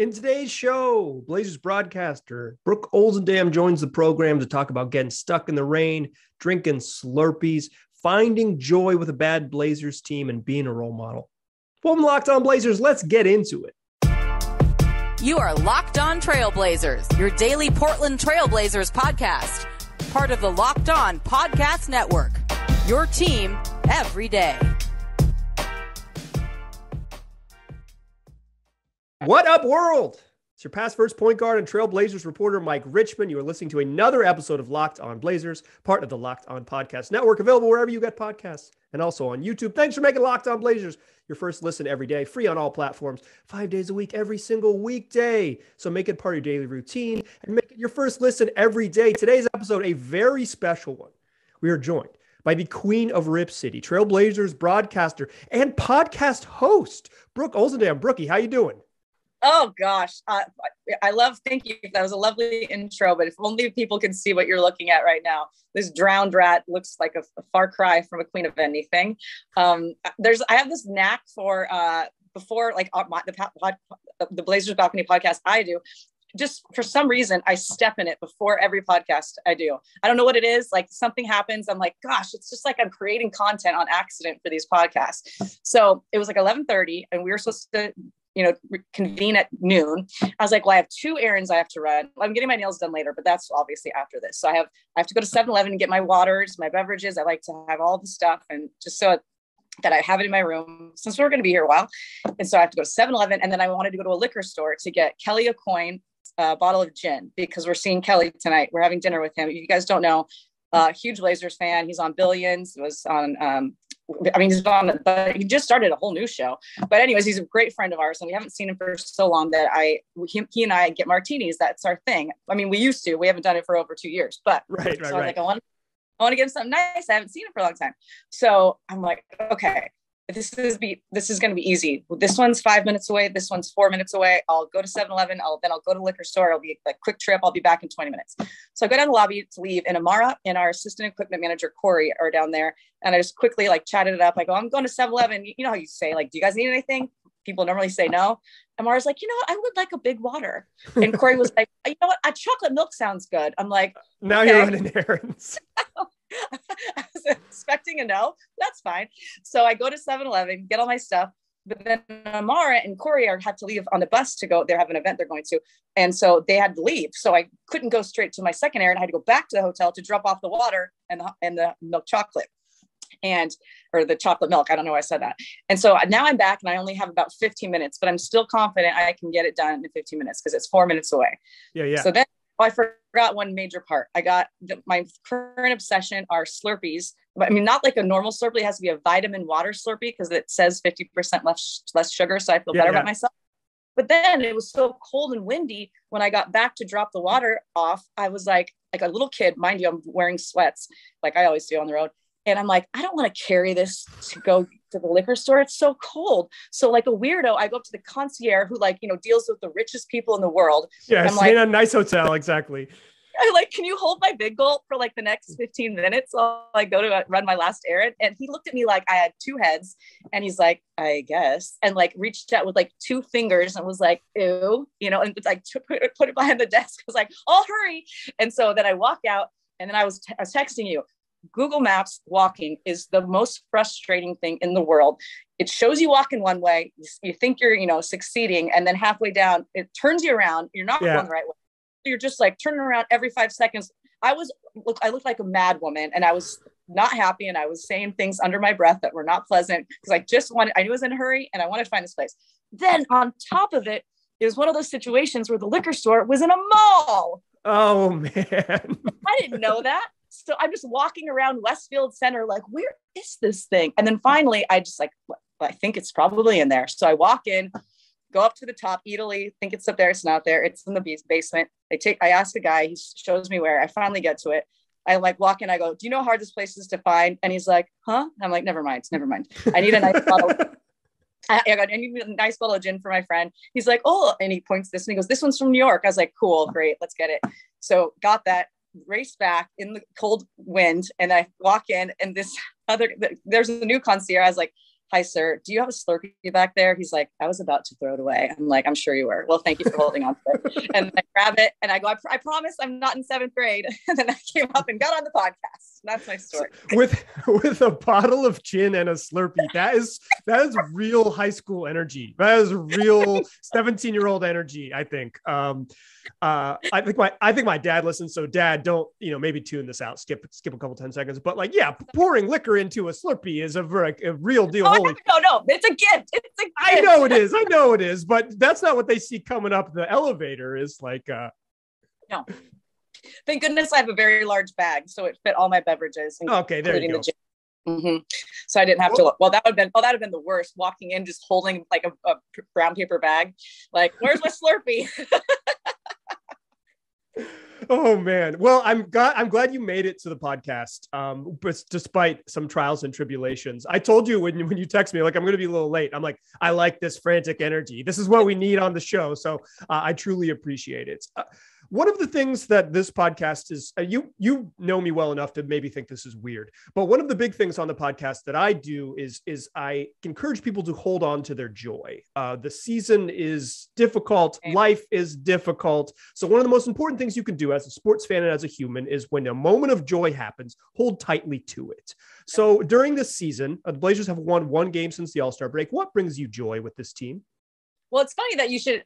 In today's show, Blazers broadcaster Brooke Olzendam joins the program to talk about getting stuck in the rain, drinking Slurpees, finding joy with a bad Blazers team, and being a role model. Welcome to Locked On Blazers. Let's get into it. You are Locked On Trailblazers, your daily Portland Trailblazers podcast. Part of the Locked On Podcast Network. Your team every day. What up, world? It's your past first point guard and Trailblazers reporter, Mike Richmond. You are listening to another episode of Locked On Blazers, part of the Locked On Podcast Network, available wherever you get podcasts and also on YouTube. Thanks for making Locked On Blazers your first listen every day, free on all platforms, 5 days a week, every single weekday. So make it part of your daily routine and make it your first listen every day. Today's episode, a very special one. We are joined by the Queen of Rip City, Trailblazers broadcaster and podcast host, Brooke Olzendam. Brookie, how you doing? Oh gosh, thank you. That was a lovely intro, but if only people could see what you're looking at right now. This drowned rat looks like a far cry from a queen of anything. I have this knack for before the Blazers Balcony podcast I do. Just for some reason, I step in it before every podcast I do. I don't know what it is. Like something happens. I'm like, gosh, it's just like I'm creating content on accident for these podcasts. So it was like 11:30 and we were supposed to convene at noon. I was like, well, I have 2 errands I have to run. I'm getting my nails done later, but that's obviously after this. So I have to go to 7-Eleven and get my waters, my beverages. I like to have all the stuff and just so that I have it in my room since we're going to be here a while. And so I have to go to 7-Eleven. And then I wanted to go to a liquor store to get Kelly a coin, bottle of gin, because we're seeing Kelly tonight. We're having dinner with him. If you guys don't know, huge Blazers fan. He's on Billions, was on, he just started a whole new show. But anyways, he's a great friend of ours and we haven't seen him for so long that he and I get martinis. That's our thing. I mean, we used to, we haven't done it for over 2 years, but I was like, I want to give him something nice. I haven't seen him for a long time. So I'm like, okay, this is going to be easy. This one's 5 minutes away. This one's 4 minutes away. I'll go to 7-Eleven. I'll go to the liquor store. It'll be a quick trip. I'll be back in 20 minutes. So I go down the lobby to leave, and Amara and our assistant equipment manager, Corey, are down there. And I just quickly chatted it up. I go, I'm going to 7-Eleven. You know how you say, do you guys need anything? People normally say no. Amara's like, I would like a big water. And Corey was like, you know what? A chocolate milk sounds good. I'm like, now okay. You're running errands. I was expecting a no. That's fine. So I go to 7-Eleven, get all my stuff. But then Amara and Corey had to leave on the bus to go. They have an event they're going to. And so they had to leave. So I couldn't go straight to my second errand. I had to go back to the hotel to drop off the water and the milk chocolate. Or the chocolate milk. I don't know why I said that. And so now I'm back and I only have about 15 minutes, but I'm still confident I can get it done in 15 minutes because it's 4 minutes away. Yeah. So then I forgot one major part. I got my current obsession are Slurpees. But I mean, not like a normal Slurpee. It has to be a vitamin water Slurpee because it says 50% less sugar. So I feel better about myself. But then it was so cold and windy when I got back to drop the water off. I was like a little kid, mind you, I'm wearing sweats like I always do on the road. And I'm like, I don't want to carry this to go to the liquor store. It's so cold. So like a weirdo, I go up to the concierge who deals with the richest people in the world. Yeah, I'm like, in a nice hotel. Exactly. I'm like, can you hold my big gulp for the next 15 minutes while I go to run my last errand? And he looked at me like I had 2 heads and he's like, I guess. And reached out with 2 fingers and was like, ew, and put it behind the desk. I was like, I'll hurry. And so then I walk out and then I was texting you. Google Maps walking is the most frustrating thing in the world. It shows you walking one way. You think you're, succeeding. And then halfway down, it turns you around. You're not going the right way. You're just turning around every 5 seconds. I looked like a mad woman and I was not happy. And I was saying things under my breath that were not pleasant because I knew I was in a hurry and I wanted to find this place. Then on top of it, it was one of those situations where the liquor store was in a mall. Oh man. I didn't know that. So I'm just walking around Westfield Center, where is this thing? And then finally, I just I think it's probably in there. So I walk in, go up to the top, Italy, think it's up there. It's not there. It's in the basement. I ask the guy, he shows me where. I finally get to it. I walk in, I go, do you know how hard this place is to find? And he's like, huh? I'm like, never mind. I need a nice bottle. I need a nice bottle of gin for my friend. He's like, oh, and he points this and he goes, this one's from New York. I was like, cool, great, let's get it. So got that. Race back in the cold wind and I walk in and there's a new concierge. I was like, "Hi, sir, do you have a Slurpee back there?" He's like, "I was about to throw it away." I'm like, "I'm sure you were." "Well, thank you for holding on to it." And I grab it and I go, I promise I'm not in 7th grade. And then I came up and got on the podcast. That's my story. With a bottle of gin and a Slurpee. That is real high school energy. That is real 17-year-old energy, I think. I think my dad listens. So dad, don't, maybe tune this out, skip a couple 10 seconds, but pouring liquor into a Slurpee is a real deal. No, it's a gift. It's a gift. I know it is, but that's not what they see coming up the elevator is like, no, thank goodness I have a very large bag. So it fit all my beverages. Okay. There you go. Mm-hmm. So I didn't have to look. Well, that would have been the worst, walking in, just holding like a brown paper bag. Like, where's my Slurpee? Oh man. Well, I'm glad you made it to the podcast. But despite some trials and tribulations, I told you when you text me, like, I'm going to be a little late. I'm like, I like this frantic energy. This is what we need on the show. So I truly appreciate it. One of the things that this podcast is, you know me well enough to maybe think this is weird, but one of the big things on the podcast that I do is I encourage people to hold on to their joy. The season is difficult. Life is difficult. So one of the most important things you can do as a sports fan and as a human is when a moment of joy happens, hold tightly to it. So during this season, the Blazers have won 1 game since the All-Star break. What brings you joy with this team? Well, it's funny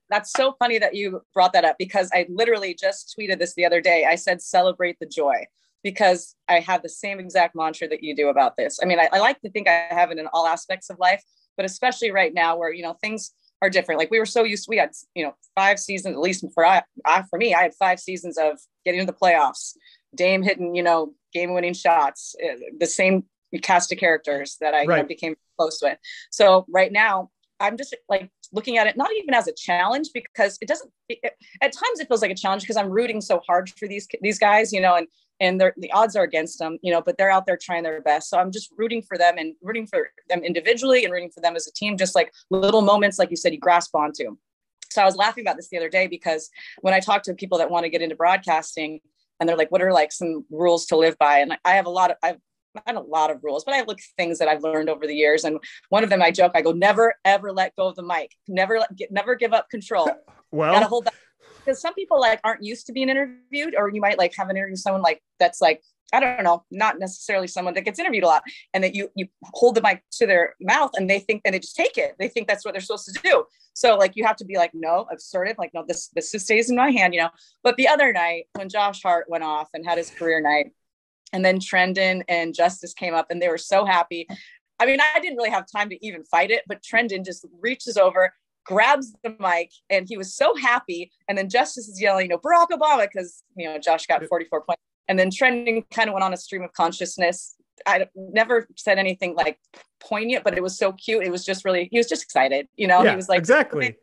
that's so funny that you brought that up, because I literally just tweeted this the other day. I said, celebrate the joy, because I have the same exact mantra that you do about this. I mean, I like to think I have it in all aspects of life, but especially right now where, things are different. Like we were so used to, we had, 5 seasons, at least for me, I had 5 seasons of getting to the playoffs, Dame hitting, game winning shots, the same cast of characters that I became close with. So right now, I'm just like looking at it, not even as a challenge, because at times it feels like a challenge because I'm rooting so hard for these guys, and the odds are against them, but they're out there trying their best. So I'm just rooting for them and rooting for them individually and rooting for them as a team, just like little moments, like you said, you grasp onto. So I was laughing about this the other day, because when I talk to people that want to get into broadcasting and they're like, what are like some rules to live by? And I have not a lot of rules, but I have things that I've learned over the years. And one of them, I joke, I go, never, ever let go of the mic. Never give up control. Well, gotta hold that, because some people aren't used to being interviewed, or you might have an interview with someone that's I don't know, not necessarily someone that gets interviewed a lot, and that you hold the mic to their mouth and they just take it. They think that's what they're supposed to do. So you have to be no, assertive, no, this just stays in my hand, But the other night when Josh Hart went off and had his career night, and then Trendon and Justice came up and they were so happy. I mean, I didn't really have time to even fight it, but Trendon just reaches over, grabs the mic, and he was so happy. And then Justice is yelling, Barack Obama, because, Josh got 44 points. And then Trendon kind of went on a stream of consciousness. I never said anything poignant, but it was so cute. It was just really, he was just excited, Yeah, he was like, exactly.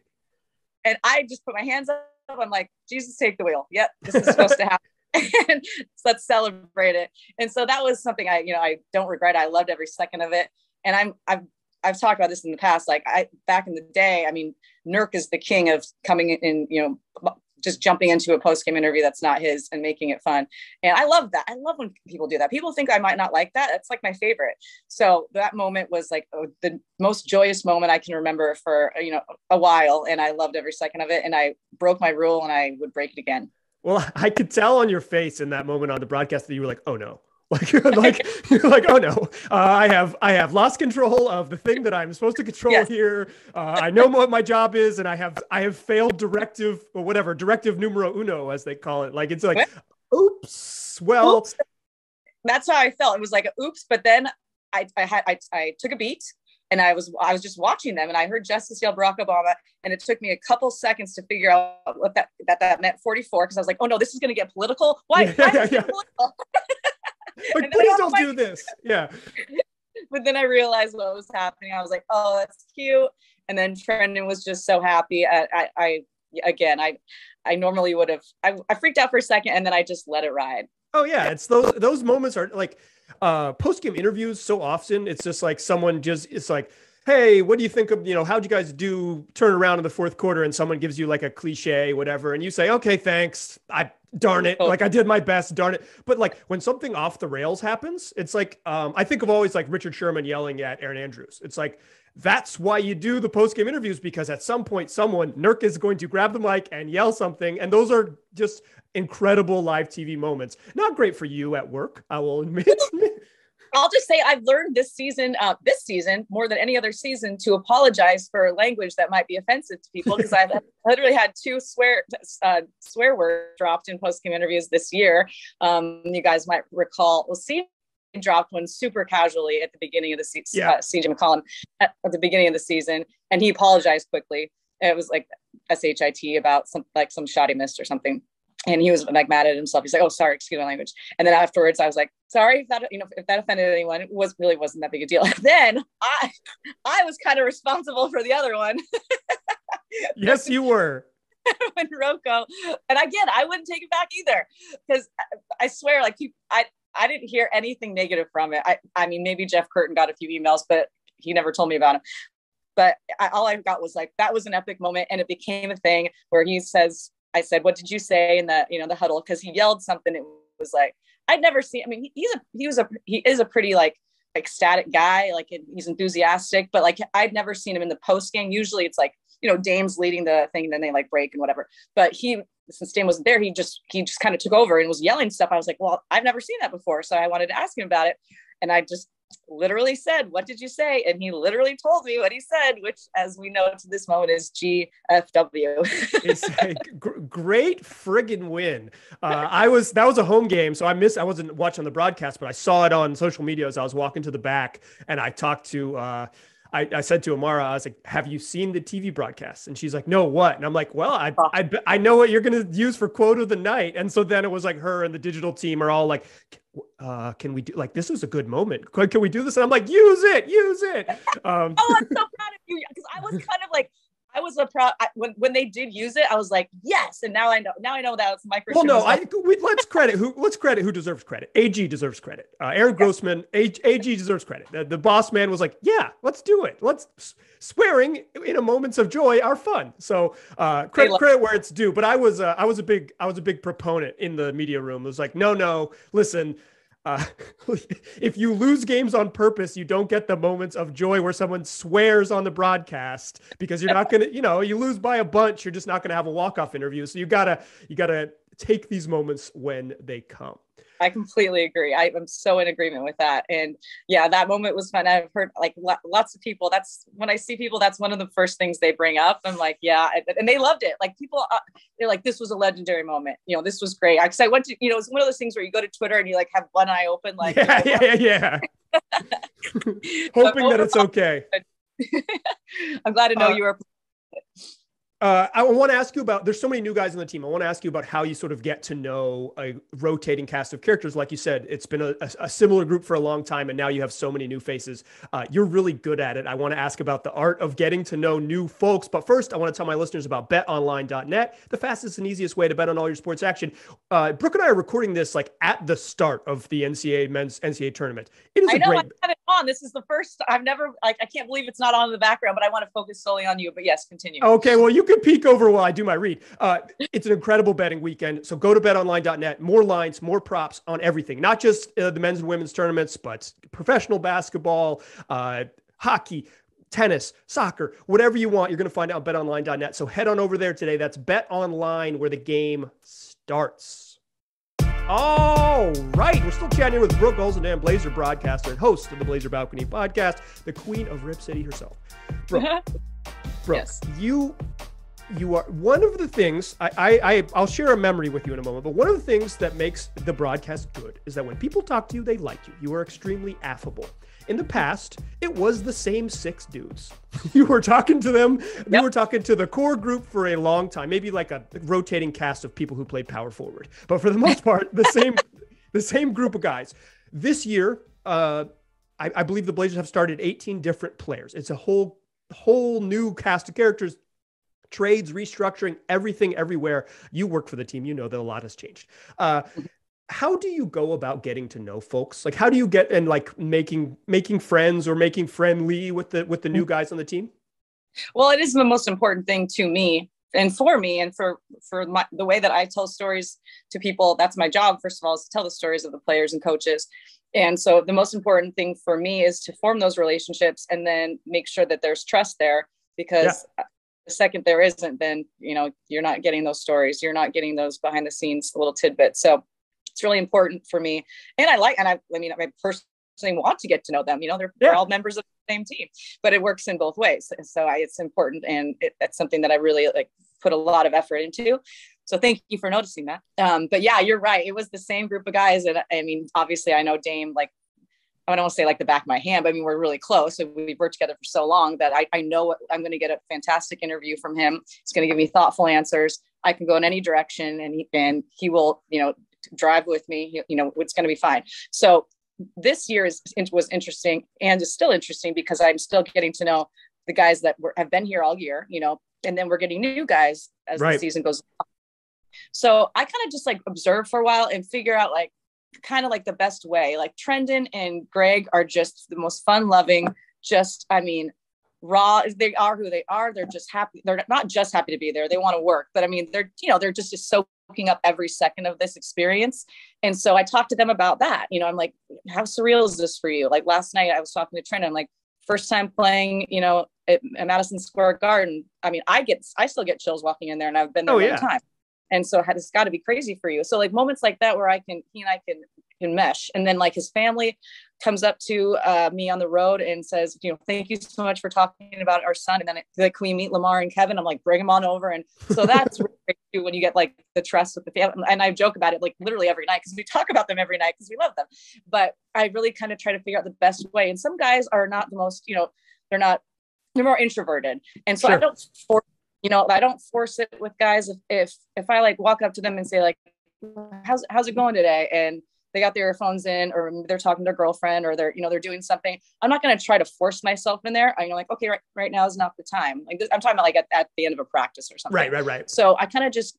And I just put my hands up. I'm like, Jesus, take the wheel. Yep, this is supposed to happen. And let's celebrate it. And so that was something I don't regret. I loved every second of it. And I've talked about this in the past. Back in the day, I mean, Nurk is the king of coming in, just jumping into a post-game interview that's not his and making it fun. And I love that. I love when people do that. People think I might not like that. It's my favorite. So that moment was the most joyous moment I can remember for, a while. And I loved every second of it. And I broke my rule and I would break it again. Well, I could tell on your face in that moment on the broadcast that you were like, oh no, you're like, oh no, I have lost control of the thing that I'm supposed to control here. I know what my job is, and I have failed directive numero uno, as they call it. It's oops. Well, oops. That's how I felt. It was oops. But then I took a beat. And I was just watching them, and I heard Justice yell Barack Obama, and it took me a couple seconds to figure out what that meant 44, because I was like, oh no, this is going to get political. Why? Why is it political? Please don't do this. Yeah. But then I realized what was happening. I was like, oh, that's cute. And then Trendon was just so happy. I normally would have. I freaked out for a second, and then I just let it ride. Oh yeah, it's those moments are post-game interviews. So often it's just someone it's hey, what do you think of, how'd you guys do turn around in the fourth quarter and someone gives you like a cliche, whatever, and you say, okay, thanks. Darn it. Like I did my best, darn it. But like when something off the rails happens, it's like, I think of always like Richard Sherman yelling at Aaron Andrews. It's like, that's why you do the post-game interviews, because at some point Nurk is going to grab the mic and yell something. And those are just incredible live TV moments. Not great for you at work, I will admit. I'll just say I've learned this season more than any other season to apologize for language that might be offensive to people, because I've literally had two swear words dropped in post-game interviews this year. You guys might recall, dropped one super casually at the beginning of the season, CJ McCollum at the beginning of the season, and he apologized quickly. It was like SHIT about some shot he missed or something. And he was like mad at himself. He's like, "Oh, sorry, excuse my language." And then afterwards, I was like, "Sorry if that offended anyone. It wasn't that big a deal." And then I was kind of responsible for the other one. Yes, you were. When Rocco, and again, I wouldn't take it back either, because I swear, like I didn't hear anything negative from it. I mean, maybe Jeff Curtin got a few emails, but he never told me about him. But all I got was like, that was an epic moment, and it became a thing where he says, I said, "What did you say in the huddle?" Because he yelled something. It was like, I'd never seen. I mean, he is a pretty like ecstatic guy. Like he's enthusiastic, but like I'd never seen him in the post game. Usually it's like, Dame's leading the thing, and then they like break and whatever. But since Dame wasn't there, he just kind of took over and was yelling stuff. I was like, well, I've never seen that before, so I wanted to ask him about it, and I just literally said, "What did you say?" And he literally told me what he said, which, as we know to this moment, is GFW. It's a great friggin' win. That was a home game, so I wasn't watching the broadcast, but I saw it on social media as I was walking to the back, and I talked to I said to Amara, I was like, "Have you seen the TV broadcast?" And she's like, "No, what?" And I'm like, "Well, I know what you're going to use for quote of the night." And so then it was like her and the digital team are all like, "Can we do, like, this is a good moment. Can we do this?" And I'm like, use it. I'm so proud of you, because I was kind of like, when they did use it, I was like, yes. And now I know that it's Mike. Well, no, let's credit who deserves credit. AG deserves credit. Aaron Grossman, AG deserves credit. The boss man was like, yeah, let's do it. Swearing in a moments of joy are fun. So credit where it's due. But I was a big proponent in the media room. It was like, no, listen. If you lose games on purpose, you don't get the moments of joy where someone swears on the broadcast, because you're not going to, you lose by a bunch. You're just not going to have a walk-off interview. So you gotta take these moments when they come. I completely agree. I'm so in agreement with that. And yeah, that moment was fun. I've heard like lots of people, that's when I see people, that's one of the first things they bring up. I'm like, yeah. And they loved it. Like people, they're like, this was a legendary moment. This was great. Cause I went to, it's one of those things where you go to Twitter and you like have one eye open, like, yeah. Hoping that it's okay. I'm glad to know you were. I want to ask you about, there's so many new guys on the team. I want to ask you about how you sort of get to know a rotating cast of characters. Like you said, it's been a similar group for a long time, and now you have so many new faces. You're really good at it. I want to ask about the art of getting to know new folks. But first, I want to tell my listeners about betonline.net, the fastest and easiest way to bet on all your sports action. Brooke and I are recording this like at the start of the men's NCAA tournament. It is I have it on. This is the first, I can't believe it's not on in the background, but I want to focus solely on you. But yes, continue. Okay, well, you can peek over while I do my read. It's an incredible betting weekend. So go to betonline.net. More lines, more props on everything. Not just the men's and women's tournaments, but professional basketball, hockey, tennis, soccer, whatever you want, you're going to find out on betonline.net. So head on over there today. That's BetOnline, where the game starts. All right, we're still chatting here with Brooke Olzendam, Blazer broadcaster and host of the Blazer Balcony podcast, the queen of Rip City herself. Brooke, yes. You are one of the things, I'll share a memory with you in a moment, but one of the things that makes the broadcast good is that when people talk to you, they like you. You are extremely affable. In the past, it was the same 6 dudes. You were talking to them. Yep. You were talking to the core group for a long time, maybe like a rotating cast of people who played power forward. But for the most part, the same group of guys. This year, I believe the Blazers have started 18 different players. It's a whole new cast of characters, trades, restructuring, everything, everywhere. You work for the team. You know that a lot has changed. how do you go about getting to know folks? Like, how do you get and like making friends or making friendly with the new guys on the team? Well, it is the most important thing to me and for me and for the way that I tell stories to people. That's my job, first of all, is to tell the stories of the players and coaches. And so the most important thing for me is to form those relationships and then make sure that there's trust there, because the second there isn't, then, you're not getting those stories. You're not getting those behind the scenes little tidbits. So it's really important for me. And I personally want to get to know them. They're all members of the same team, but it works in both ways. So it's important. And that's something that I really put a lot of effort into. So thank you for noticing that. But yeah, you're right. It was the same group of guys. And I mean, obviously I know Dame, I don't want to say the back of my hand, but I mean, we're really close. So we've worked together for so long that I know I'm going to get a fantastic interview from him. He's going to give me thoughtful answers. I can go in any direction and he will, drive with me. It's going to be fine. So this year was interesting and is still interesting because I'm still getting to know the guys that have been here all year, and then we're getting new guys as the season goes on. So I kind of just observe for a while and figure out the best way. Trendon and Greg are just the most fun loving, raw. They are who they are. They're just happy. They're not just happy to be there. They want to work, but I mean, they're just soaking up every second of this experience. And so I talked to them about that. I'm like, how surreal is this for you? Last night I was talking to Trent. I'm like, first time playing, at Madison Square Garden. I mean, I still get chills walking in there, and I've been there one time. And so it's got to be crazy for you. So moments like that where he and I can mesh. And then his family comes up to me on the road and says, thank you so much for talking about our son. And then can we meet Lamar and Kevin? I'm like, bring them on over. And so that's really great too, when you get the trust with the family. And I joke about it literally every night, because we talk about them every night because we love them. But I really kind of try to figure out the best way. And some guys are not the most, they're more introverted. And so I don't force it with guys. If I walk up to them and say how's it going today? And they got their earphones in, or they're talking to their girlfriend, or they're doing something. I'm not going to try to force myself in there. okay, right now is not the time. I'm talking about at the end of a practice or something. Right. So I kind of just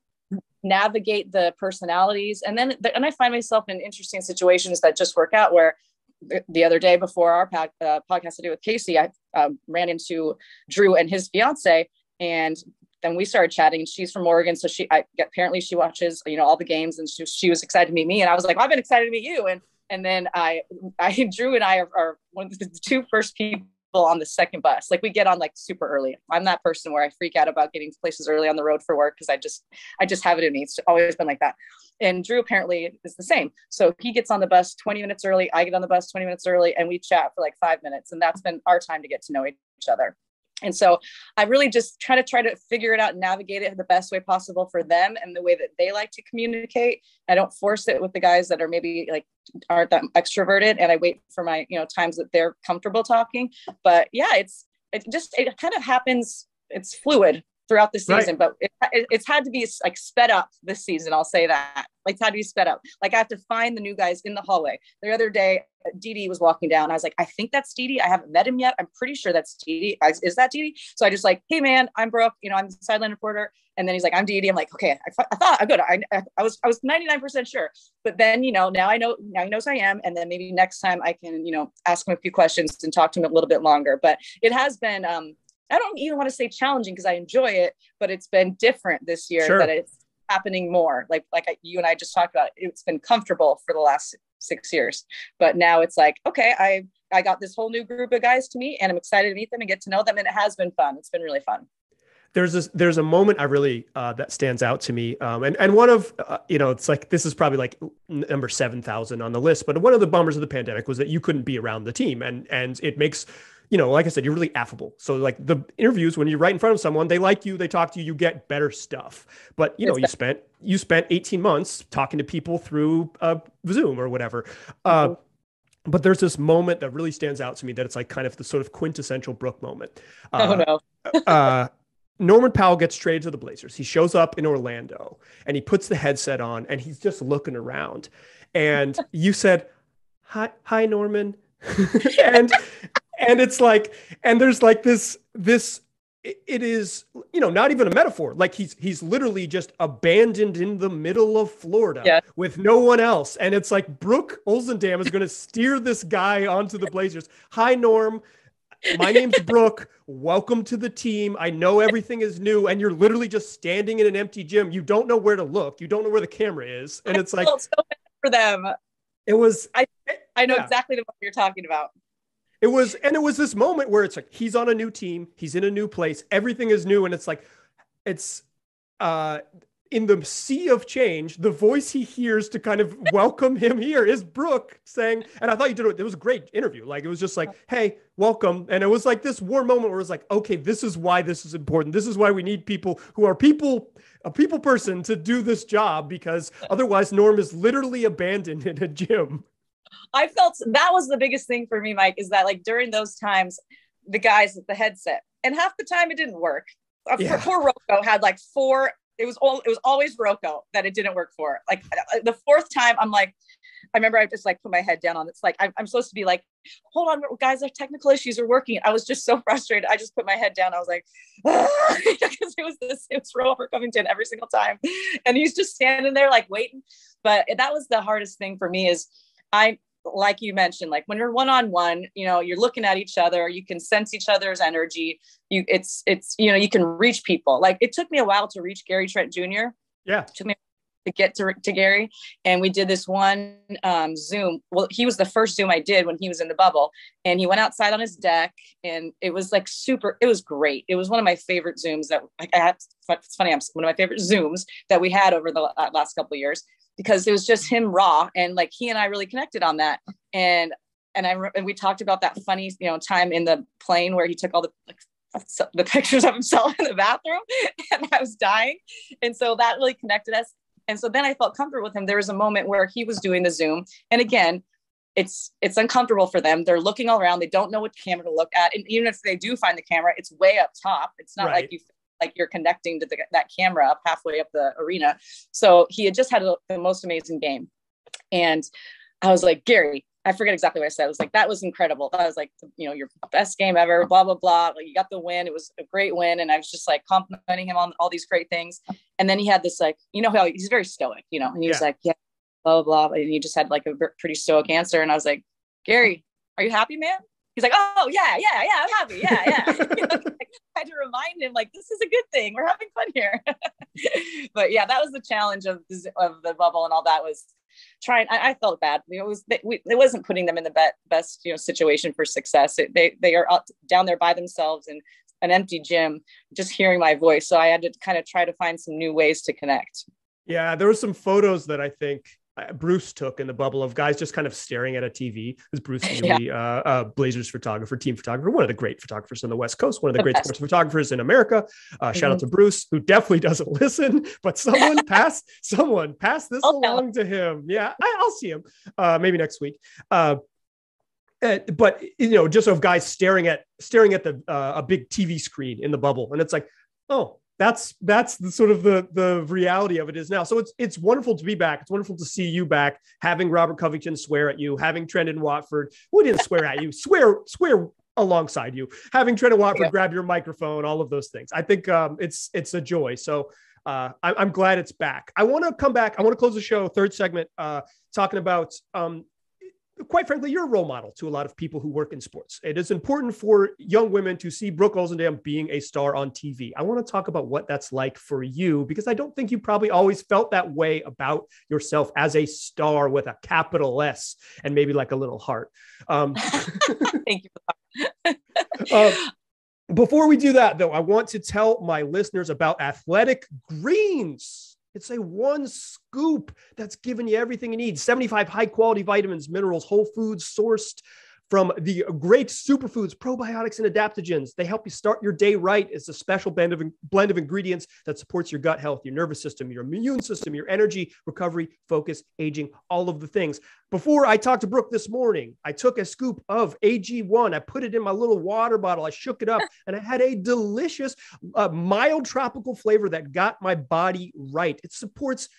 navigate the personalities. And then I find myself in interesting situations that just work out, where the other day before our podcast to do with Casey, I ran into Drew and his fiance, and then we started chatting. She's from Oregon. So apparently she watches, all the games, and she was excited to meet me. And I was like, well, I've been excited to meet you. And then Drew and I are one of the two first people on the second bus. We get on super early. I'm that person where I freak out about getting to places early on the road for work, because I just have it in me. It's always been like that. And Drew apparently is the same. So he gets on the bus 20 minutes early. I get on the bus 20 minutes early, and we chat for 5 minutes. And that's been our time to get to know each other. And so I really just try to figure it out and navigate it the best way possible for them and the way that they like to communicate. I don't force it with the guys that are maybe aren't that extroverted, and I wait for my, times that they're comfortable talking. But yeah, it kind of happens. It's fluid throughout the season, but it's had to be sped up this season. I'll say that. It's had to be sped up. I have to find the new guys in the hallway. The other day, Didi was walking down. I was like, I think that's Didi. I haven't met him yet. I'm pretty sure that's Didi. Is that Didi? So I just hey man, I'm Brooke. I'm the sideline reporter. And then he's like, I'm Didi. I'm like, okay, I thought I'm good. I was 99% sure. But then, now I know, now he knows I am. And then maybe next time I can, ask him a few questions and talk to him a little bit longer. But it has been, I don't even want to say challenging, because I enjoy it, but it's been different this year that it's happening more. You and I just talked about, it's been comfortable for the last 6 years, but now it's okay, I got this whole new group of guys to meet, and I'm excited to meet them and get to know them. And it has been fun. It's been really fun. There's a moment I really, that stands out to me. And one of, it's this is probably number 7,000 on the list, but one of the bummers of the pandemic was that you couldn't be around the team, and it makes, like I said, you're really affable. So the interviews, when you're right in front of someone, they like you, they talk to you, you get better stuff. But you spent 18 months talking to people through Zoom or whatever. But there's this moment that really stands out to me, that it's kind of the sort of quintessential Brooke moment. Oh no. Norman Powell gets traded to the Blazers. He shows up in Orlando, and he puts the headset on, and he's just looking around. And you said, hi, Norman. and it's and there's this it is, not even a metaphor. Like he's literally just abandoned in the middle of Florida with no one else. And it's like Brooke Olzendam is going to steer this guy onto the Blazers. Hi, Norm. My name's Brooke. Welcome to the team. I know everything is new. And you're literally just standing in an empty gym. You don't know where to look. You don't know where the camera is. And it's like, so bad for them. It was, I know exactly what you're talking about. It was this moment where it's like, he's on a new team. He's in a new place. Everything is new. And it's like, it's in the sea of change, the voice he hears to kind of welcome him here is Brooke saying, and I thought you did it. It was a great interview. Like, it was just like, hey, welcome. And it was like this warm moment where it was like, okay, this is why this is important. This is why we need people who are a people person to do this job, because otherwise Norm is literally abandoned in a gym. I felt that was the biggest thing for me, Mike, is that like during those times, the guys with the headset, and half the time it didn't work. Poor Rocco had like four. It was always Rocco that it didn't work for. Like the fourth time, I'm like, I remember I just like put my head down on it. It's like, I'm supposed to be like, hold on, guys, our technical issues are working. I was just so frustrated. I just put my head down. I was like, because it was Robert Covington every single time. And he's just standing there like waiting. But that was the hardest thing for me is like you mentioned, like when you're one-on-one, you're looking at each other, you can sense each other's energy. You can reach people. Like it took me a while to reach Gary Trent Jr. Yeah. It took me to get to Gary. And we did this one Zoom. Well, he was the first Zoom I did when he was in the bubble, and he went outside on his deck, and it was like it was great. It was one of my favorite Zooms that it's funny. One of my favorite Zooms that we had over the last couple of years, because it was just him raw, and like he and I really connected on that. And we talked about that funny, time in the plane where he took all the pictures of himself in the bathroom, and I was dying. And so that really connected us. And so then I felt comfortable with him. There was a moment where he was doing the Zoom, and again, it's uncomfortable for them. They're looking all around. They don't know what camera to look at. And even if they do find the camera, it's way up top. It's not like you're connecting to that camera up halfway up the arena. So he had just had the most amazing game. And I was like, Gary, I forget exactly what I said. I was like, that was incredible. That was like, your best game ever, blah, blah, blah. Like, you got the win. It was a great win. And I was just like complimenting him on all these great things. And then he had this, like, how he's very stoic, and he was like, yeah, blah, blah, blah. And he just had like a pretty stoic answer. And I was like, Gary, are you happy, man? He's like, oh yeah, I'm happy. Yeah. I had to remind him, like, this is a good thing. We're having fun here. But yeah, that was the challenge of the bubble and all that, was trying. I felt bad. It wasn't putting them in the best situation for success. They are down there by themselves in an empty gym, just hearing my voice. So I had to kind of try to find some new ways to connect. Yeah, there were some photos that I think Bruce took in the bubble of guys just kind of staring at a TV. Because Bruce is Blazers photographer, team photographer, one of the great photographers on the West Coast, one of the great sports photographers in America. Shout out to Bruce, who definitely doesn't listen, but someone pass this along to him. Yeah, I'll see him maybe next week. But just of guys staring at the a big TV screen in the bubble, and it's like, oh. That's the sort of the reality of it is now. So it's wonderful to be back. It's wonderful to see you back, having Robert Covington swear at you, having Trendon Watford, who didn't swear at you, swear alongside you, having Trendon Watford grab your microphone, all of those things. I think it's a joy. So I'm glad it's back. I want to come back. I want to close the show, third segment, talking about quite frankly, you're a role model to a lot of people who work in sports. It is important for young women to see Brooke Olzendam being a star on TV. I want to talk about what that's like for you, because I don't think you probably always felt that way about yourself as a star with a capital S and maybe like a little heart. Thank you. Before we do that, though, I want to tell my listeners about Athletic Greens. It's a one scoop that's giving you everything you need. 75 high quality vitamins, minerals, whole foods sourced from the great superfoods, probiotics, and adaptogens. They help you start your day right. It's a special blend of ingredients that supports your gut health, your nervous system, your immune system, your energy, recovery, focus, aging, all of the things. Before I talked to Brooke this morning, I took a scoop of AG1. I put it in my little water bottle. I shook it up, and I had a delicious, mild tropical flavor that got my body right. It supports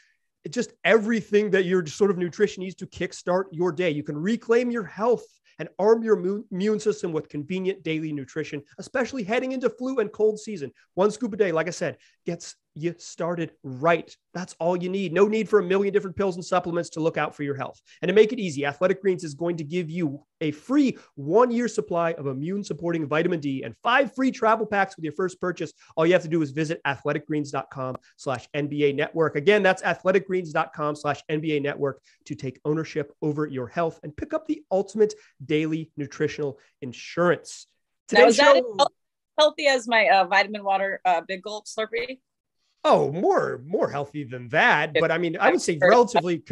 just everything that your sort of nutrition needs to kickstart your day. You can reclaim your health and arm your immune system with convenient daily nutrition, especially heading into flu and cold season. One scoop a day, like I said, gets you started right. That's all you need. No need for a million different pills and supplements to look out for your health. And to make it easy, Athletic Greens is going to give you a free 1-year supply of immune supporting vitamin D and 5 free travel packs with your first purchase. All you have to do is visit athleticgreens.com/NBA network. Again, that's athleticgreens.com/NBA network to take ownership over your health and pick up the ultimate daily nutritional insurance. Now, is that as healthy as my vitamin water big gulp Slurpee? Oh, more healthy than that. But I mean, I would say relatively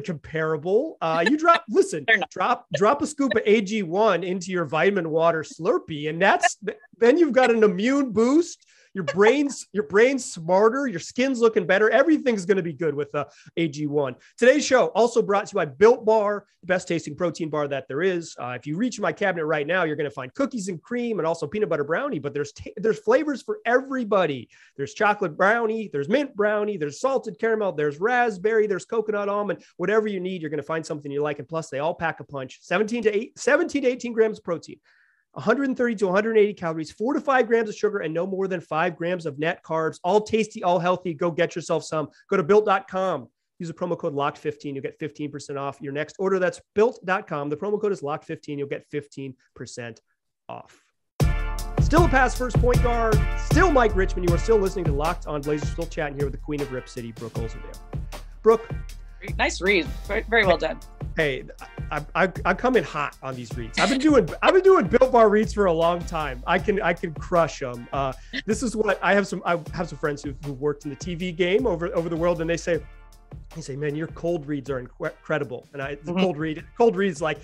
comparable. You drop a scoop of AG1 into your vitamin water Slurpee, and then you've got an immune boost. Your brain's smarter. Your skin's looking better. Everything's going to be good with AG1. Today's show also brought to you by Built Bar, the best tasting protein bar that there is. If you reach my cabinet right now, you're going to find cookies and cream and also peanut butter brownie, but there's flavors for everybody. There's chocolate brownie, there's mint brownie, there's salted caramel, there's raspberry, there's coconut almond. Whatever you need, you're going to find something you like. And plus, they all pack a punch. 17 to 18 grams of protein, 130 to 180 calories, 4 to 5 grams of sugar, and no more than 5 grams of net carbs. All tasty, all healthy. Go get yourself some. Go to built.com. Use the promo code LOCKED15. You'll get 15% off your next order. That's built.com. The promo code is LOCKED15. You'll get 15% off. Still a past first point guard. Still Mike Richmond. You are still listening to Locked on Blazers. Still chatting here with the queen of Rip City, Brooke Olzendam. Brooke. Nice read. Very well done. Hey, I come in hot on these reads. I've been doing Built Bar reads for a long time. I can crush them. This is what I have some friends who worked in the TV game over the world, and they say, man, your cold reads are incredible. And cold reads like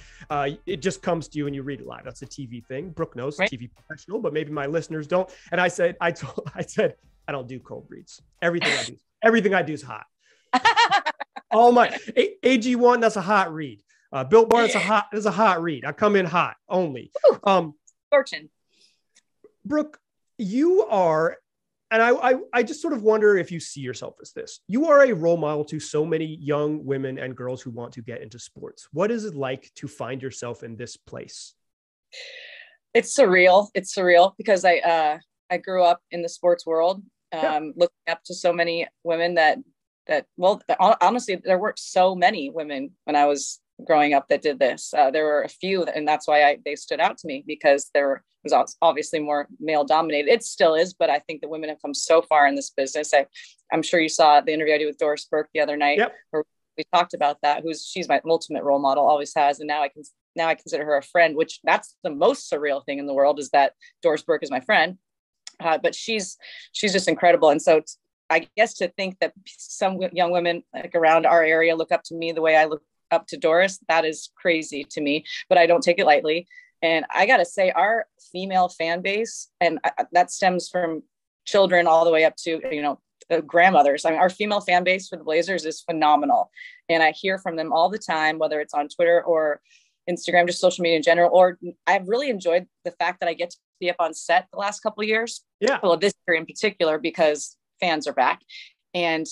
it just comes to you and you read it live. That's a TV thing. Brooke knows, right? TV professional, but maybe my listeners don't. And I said I don't do cold reads. Everything I do is hot. Oh my, AG1, that's a hot read. Built Bar, that's a hot read. I come in hot only. Fortune. Brooke, you are, and I just sort of wonder if you see yourself as this. You are a role model to so many young women and girls who want to get into sports. What is it like to find yourself in this place? It's surreal. It's surreal because I grew up in the sports world, looking up to so many women that honestly, there weren't so many women when I was growing up that did this. There were a few, and that's why they stood out to me, because there was obviously more male dominated. It still is, but I think the women have come so far in this business. I'm sure you saw the interview I did with Doris Burke the other night, where we talked about that. She's my ultimate role model, always has, and now I consider her a friend. Which that's the most surreal thing in the world, is that Doris Burke is my friend, but she's just incredible. And so I guess to think that some young women like around our area look up to me the way I look up to Doris, that is crazy to me, but I don't take it lightly. And I got to say, our female fan base, and that stems from children all the way up to, grandmothers. I mean, our female fan base for the Blazers is phenomenal. And I hear from them all the time, whether it's on Twitter or Instagram, just social media in general, or I've really enjoyed the fact that I get to be up on set the last couple of years. Yeah. Well, this year in particular, because fans are back, and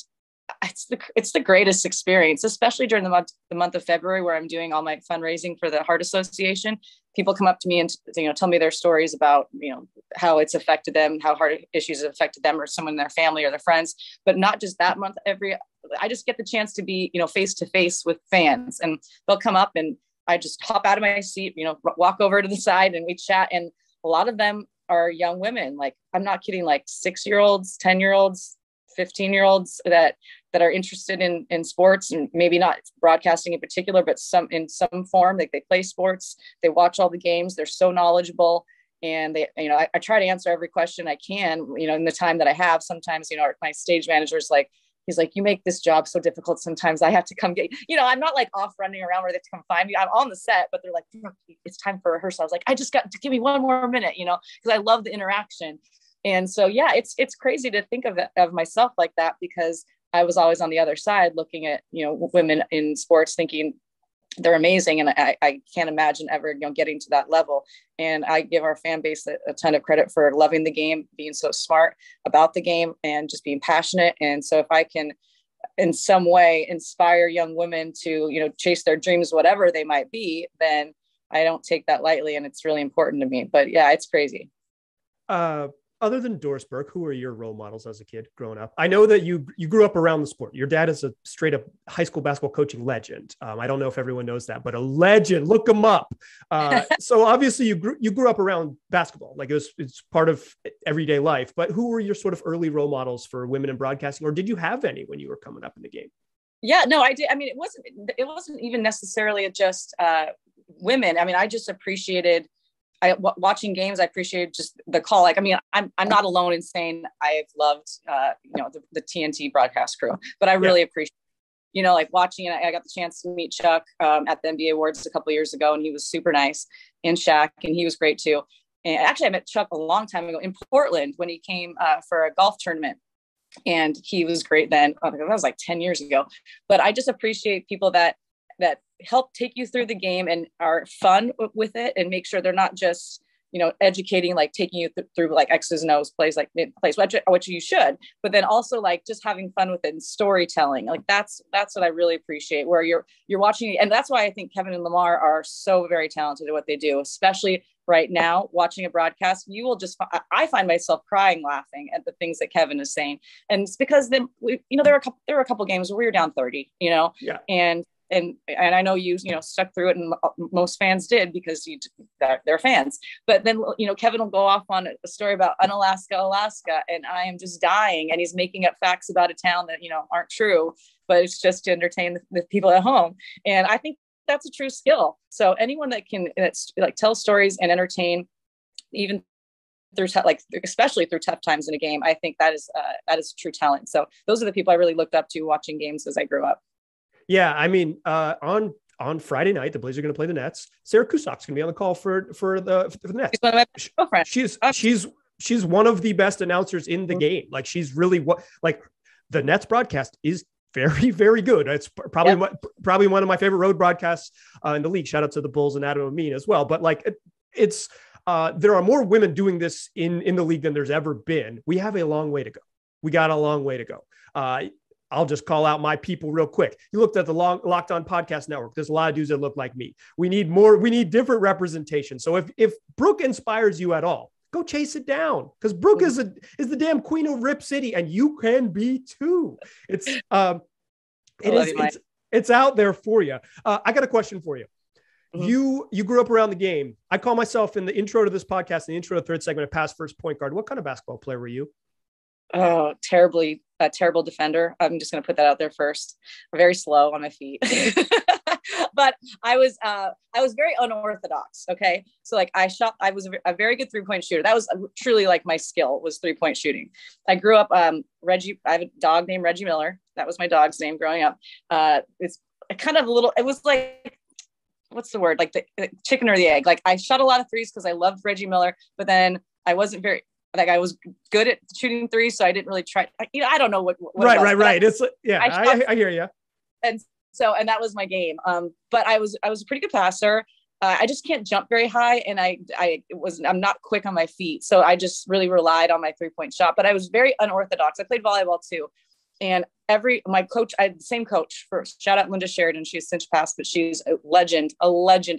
it's the greatest experience, especially during the month of February, where I'm doing all my fundraising for the Heart Association. People come up to me and tell me their stories about how it's affected them, how heart issues have affected them or someone in their family or their friends. But not just that month. I just get the chance to be face to face with fans, and they'll come up and I just hop out of my seat, walk over to the side and we chat. And a lot of them are young women. Like, I'm not kidding, like 6-year-olds, 10-year-olds, 15-year-olds that are interested in sports, and maybe not broadcasting in particular, but in some form. Like, they play sports, they watch all the games, they're so knowledgeable. And they, I try to answer every question I can, in the time that I have. Sometimes, my stage manager's like, he's like, you make this job so difficult. Sometimes I have to come get, I'm not like off running around where they have to come find me. I'm on the set, but they're like, it's time for rehearsal. I was like, I just got to give me one more minute, because I love the interaction. And so, yeah, it's crazy to think of myself like that, because I was always on the other side looking at, women in sports, thinking they're amazing. And I can't imagine ever, getting to that level. And I give our fan base a ton of credit for loving the game, being so smart about the game, and just being passionate. And so if I can in some way inspire young women to, chase their dreams, whatever they might be, then I don't take that lightly. And it's really important to me. But yeah, it's crazy. Other than Doris Burke, who are your role models as a kid growing up? I know that you grew up around the sport. Your dad is a straight up high school basketball coaching legend. I don't know if everyone knows that, but a legend. Look him up. So obviously you grew up around basketball, like it's part of everyday life. But who were your sort of early role models for women in broadcasting, or did you have any when you were coming up in the game? Yeah, no, I did. I mean, it wasn't even necessarily just women. I mean, I just appreciated. Watching games, I appreciated just the call. Like, I mean, I'm not alone in saying I've loved, the TNT broadcast crew, but I really appreciate, like watching it. I got the chance to meet Chuck at the NBA Awards a couple of years ago, and he was super nice, and Shaq, and he was great too. And actually, I met Chuck a long time ago in Portland when he came for a golf tournament, and he was great then. That was like 10 years ago. But I just appreciate people that help take you through the game and are fun with it, and make sure they're not just, educating, like taking you through like X's and O's plays, which you should, but then also like just having fun with it and storytelling. Like that's what I really appreciate, where you're watching. And that's why I think Kevin and Lamar are so very talented at what they do, especially right now, watching a broadcast. You will I find myself crying, laughing at the things that Kevin is saying. And it's because then there were a couple games where we were down 30, and I know you stuck through it, and most fans did because they're fans. But then, Kevin will go off on a story about Alaska, and I am just dying. And he's making up facts about a town that, aren't true, but it's just to entertain the people at home. And I think that's a true skill. So anyone that can tell stories and entertain, even through especially through tough times in a game, I think that is true talent. So those are the people I really looked up to watching games as I grew up. Yeah, I mean, on Friday night, the Blazers are going to play the Nets. Sarah Kusak's going to be on the call for the Nets. She's one of my girlfriends. She's one of the best announcers in the game. Like, she's really the Nets broadcast is very, very good. It's probably one of my favorite road broadcasts in the league. Shout out to the Bulls and Adam Amin as well. But it's there are more women doing this in the league than there's ever been. We have a long way to go. We got a long way to go. I'll just call out my people real quick. You looked at the Locked On Podcast Network. There's a lot of dudes that look like me. We need different representation. So if Brooke inspires you at all, go chase it down, because Brooke is the damn queen of Rip City, and you can be too. It's out there for you. I got a question for you. Mm-hmm. You grew up around the game. I call myself, in the intro to this podcast, in the intro to the third segment, a pass first point guard. What kind of basketball player were you? Oh, terrible defender. I'm just going to put that out there first. Very slow on my feet, but I was very unorthodox. Okay. So I was a very good 3-point shooter. That was truly my skill, was 3-point shooting. I grew up, I have a dog named Reggie Miller. That was my dog's name growing up. It's kind of it was what's the word? Like the chicken or the egg. I shot a lot of threes because I loved Reggie Miller, but then I wasn't very, I was good at shooting threes, so I didn't really try. I don't know what right. It's I hear you. And that was my game. But I was a pretty good passer. I just can't jump very high, and I'm not quick on my feet, so I just really relied on my 3-point shot. But I was very unorthodox. I played volleyball too, and my coach, I had the same coach. First, shout out Linda Sheridan. She's since passed, but she's a legend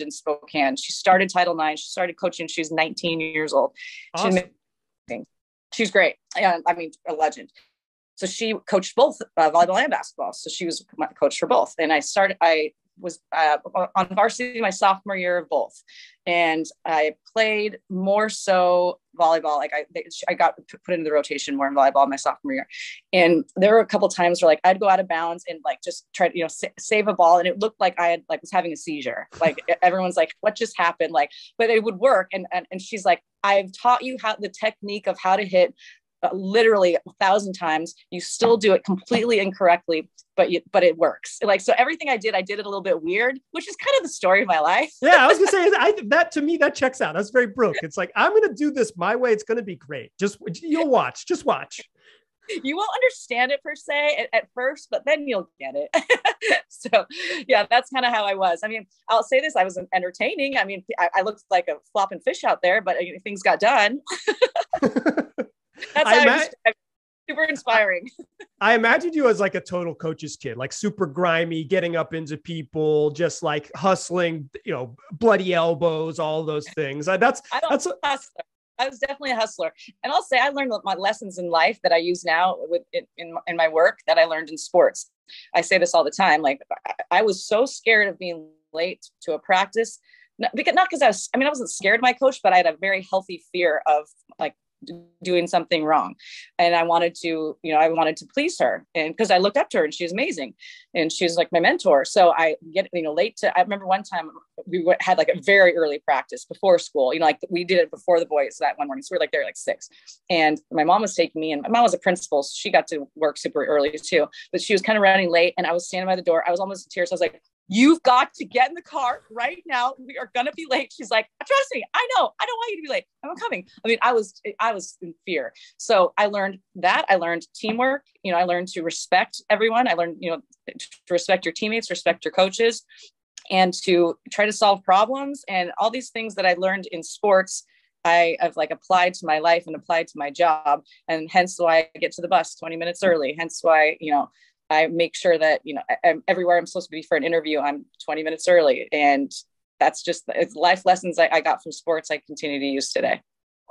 in Spokane. She started Title IX. She started coaching. She was 19 years old. Awesome. She's great. I mean, a legend. So she coached both volleyball and basketball. So she was my coach for both. And I was on varsity my sophomore year of both. And I played more so volleyball. I got put into the rotation more in volleyball my sophomore year. And there were a couple of times where I'd go out of bounds and just try to, save a ball. And it looked like I had was having a seizure. Everyone's like, what just happened? But it would work. And she's like, I've taught you the technique of how to hit literally 1,000 times. You still do it completely incorrectly, but it works. So everything I did it a little bit weird, which is kind of the story of my life. Yeah, I was gonna say that to me, that checks out. That's very Brooke. It's I'm gonna do this my way. It's gonna be great. You'll watch. Just watch. You won't understand it per se at first, but then you'll get it. So yeah, that's kind of how I was. I mean, I'll say this, I was entertaining. I mean, I looked like a flopping fish out there, but things got done. That's how super inspiring. I imagined you as like a total coach's kid, like super grimy, getting up into people, just like hustling, bloody elbows, all those things. That's hustler. I was definitely a hustler. And I'll say I learned my lessons in life that I use now in my work that I learned in sports. I say this all the time. Like I was so scared of being late to a practice, not because I wasn't scared of my coach, but I had a very healthy fear of like doing something wrong. And I wanted to please her. And because I looked up to her and she was amazing and she was like my mentor. So I get, late I remember one time we had like a very early practice before school, like we did it before the boys that one morning. So we were like there like 6 and my mom was taking me and my mom was a principal. So she got to work super early too, but she was kind of running late and I was standing by the door. I was almost in tears. I was like, you've got to get in the car right now. We are going to be late. She's like, trust me. I know. I don't want you to be late. I'm coming. I mean, I was in fear. So I learned that. I learned teamwork. I learned to respect everyone. I learned, to respect your teammates, respect your coaches, and to try to solve problems. And all these things that I learned in sports, I've like applied to my life and applied to my job. And hence why I get to the bus 20 minutes early. Hence why, I make sure that, I'm everywhere I'm supposed to be for an interview, I'm 20 minutes early. And that's just it's life lessons I got from sports I continue to use today.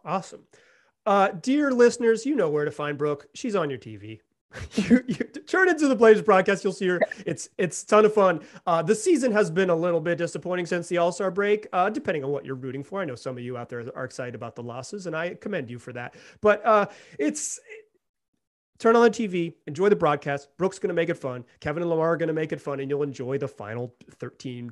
Awesome. Dear listeners, you know where to find Brooke. She's on your TV. you turn into the Blazers broadcast. You'll see her. It's a ton of fun. The season has been a little bit disappointing since the All-Star break, depending on what you're rooting for. I know some of you out there are excited about the losses, and I commend you for that. But turn on the TV, enjoy the broadcast. Brooke's going to make it fun. Kevin and Lamar are going to make it fun, and you'll enjoy the final 13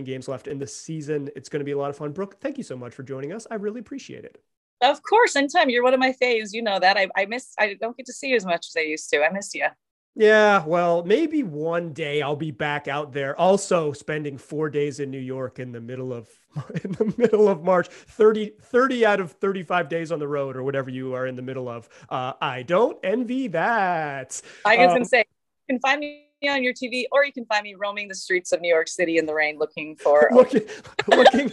games left in the season. It's going to be a lot of fun. Brooke, thank you so much for joining us. I really appreciate it. Of course, anytime. You're one of my faves. You know that. I don't get to see you as much as I used to. I miss you. Yeah, well, maybe one day I'll be back out there. Also spending 4 days in New York in the middle of March, 30 out of 35 days on the road or whatever you are in the middle of. I don't envy that. I was going to say, you can find me on your TV, or you can find me roaming the streets of New York City in the rain, looking for looking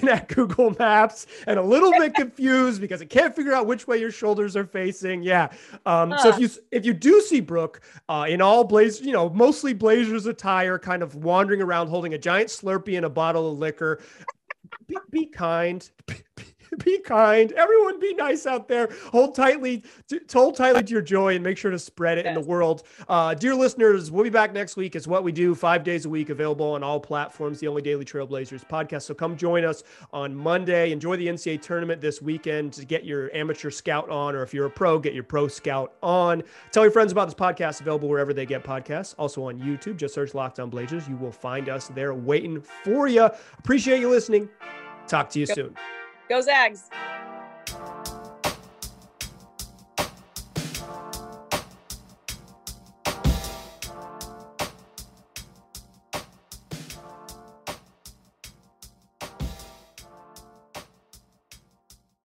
at Google Maps and a little bit confused because it can't figure out which way your shoulders are facing. Yeah. So if you do see Brooke in all Blazers, mostly Blazers attire, kind of wandering around holding a giant Slurpee and a bottle of liquor, be kind. Be kind. Everyone be nice out there. Hold tightly to your joy and make sure to spread it in the world. Dear listeners, we'll be back next week. It's What We Do 5 days a week, available on all platforms, the only daily Trailblazers podcast. So come join us on Monday. Enjoy the NCAA tournament this weekend to get your amateur scout on, or if you're a pro, get your pro scout on. Tell your friends about this podcast, available wherever they get podcasts. Also on YouTube, just search Locked On Blazers. You will find us there waiting for you. Appreciate you listening. Talk to you soon. Go Zags.